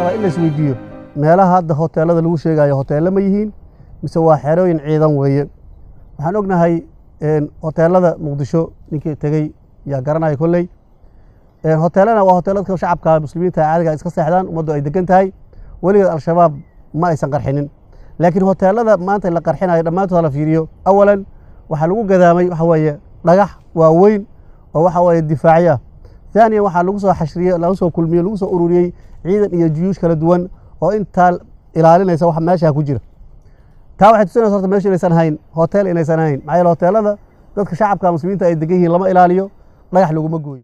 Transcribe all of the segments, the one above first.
rabaa in la isweydiiyo meelaha hadda hoteelada lagu sheegayo hoteelo ma yihiin mise waa xerooyin ciidan weeye waxaan ognahay hoteelada Muqdisho ninkii tagay yaa garanaya kolley hoteelana waa hoteelada shacabka muslimiinta caadiga iska seexdaan ummaddu ay degan tahay waligeed al-shabaab ma aysan qarxinin laakiin hoteelada maanta la qarxinayo dhammaantood la fiiriyo awalan waxa lagu gadaamay waxa weeye dhagax waaweyn oo waxa weeye difaaciya ثانيا waxa lagu soo xashriyo lagu soo kulmiyo lagu soo ururiyay ciidan iyo jiyuush kala duwan oo inta ilaalinaysa waxa meesha ku jira taa waxay tusinaysaa horta meesha inaysan hayn hotel inaysan hayn maxay hoteelada dadka shacabka muslimiinta ay degan yihiin lama ilaaliyo dhagax laguma gooyo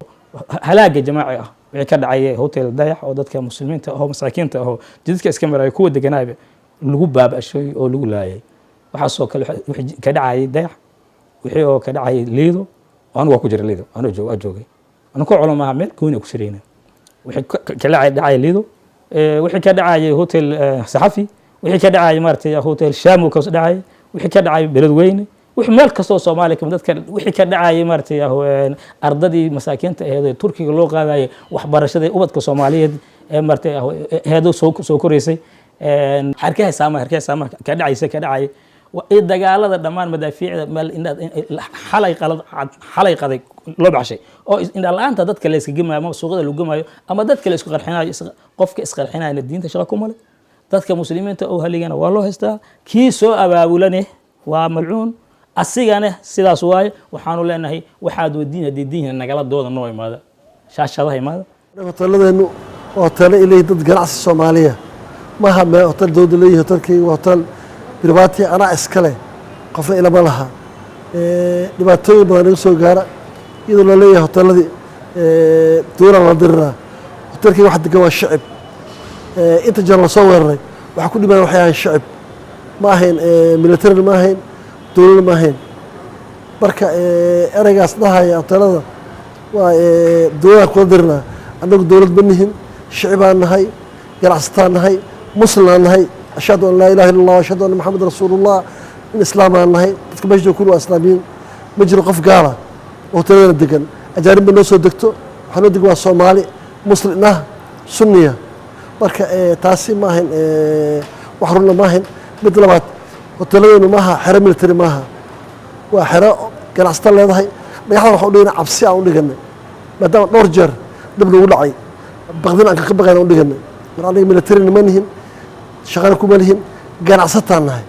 halaaga jamaaci ah wixii ka dhacay hotel dayax oo dadka muslimiinta oo masaakiinta oo jidadka iska maray kuwa deganaabe lagu baabashay oo lagu laayay waxa soo kale wixii ka dhacay dayax wixii oo ka dhacay liido anigu ku jira liido anigu joogay أنا كل علماء عمل كوني كسرينا وكلا دعاية ليدو وحكي دعاية هوتيل صحفي وحكي دعاية مرتي هوتيل شام وكوس دعاية وحكي دعاية بلدوين وحمل كسو صومالي كم ذكر وحكي دعاية مرتي هو أرضي مساكين هذا تركي اللغة هذا وحبر شدة وبد كصومالية مرتي هذا سوكوريسي حركة سامة كدعاية كدعاية وإذا قال هذا دمان مدافع حلقة loo baxshay oo in allaanta dadka la iska gimayo ama suuqada lagu gimayo ama dadka la isku qarxinayo qofka isqarxinayo diinta shaqo kuma leh dadka muslimiinta oo haligana waa loo haystaa kii soo abaabulane waa malcuun asigana sidaas waaye waxaanu leenahay waxaad wadiin hadii diin nagala dooda noo imaada shaashadaha imaada hoteeladeenu hoteelo ilaa dad ganacsi Soomaaliya ma aha hotel dawladda hotelkii hotel private ana iskale qofna ila malaha dhibaatooyin badan soo gaara iyadoo la leeyahay hoteeladii dowladda la diraa hotelkii wax degan waa shacab inta jar la soo weeraray waxa ku dhibay waxyaabo shacab ma ahayn military ma ahayn dowladda ma ahayn marka eraygaas dhahaya hoteelada waa dowladda ku dirna anagu dowlad banihin shacabaan nahay ganacsataan nahay muslimaan nahay ashhadu an laa ilaaha illa allah wa ashhadu anna muhammadar rasuulullah in islaamaan nahay dadka meesha ku waa islaamiin ma jiro qof gaala hoteelada degan ajaanib noo soo degto waxaan degan waa Soomaali muslim ah sunniya marka taasi ma ahayn wax run ma ahayn mid labaad hoteelada ma aha xero military ma aha waa xero ganacsato leedahay dhagaxda waxa u dhigana cabsi aan u dhiganay maadaama dhowr jeer dib lagu dhacay baqdin aan ka baqayna u dhiganay mar aniga military ma nihin shaqada kuma lihin ganacsataan nahay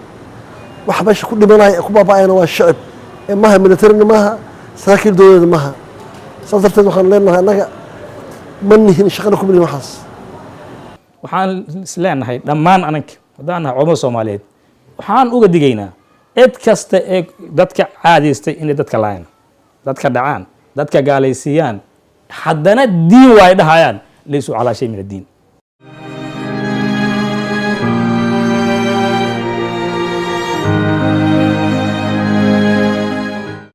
wax meesha ku dhimanaya ku baabaayna waa shacab ma aha military ma aha ساكن دولة معها صدرت وحن لنا أنا مني شغلة كم اللي محاس وحان سلان هاي دمان أنك دانا عمر سوماليد وحان أوجد دقينا كست دتك عادي إن دتك لاين دتك دعان دتك جالسيان حدنا الدين وايد هايان ليسوا على شيء من الدين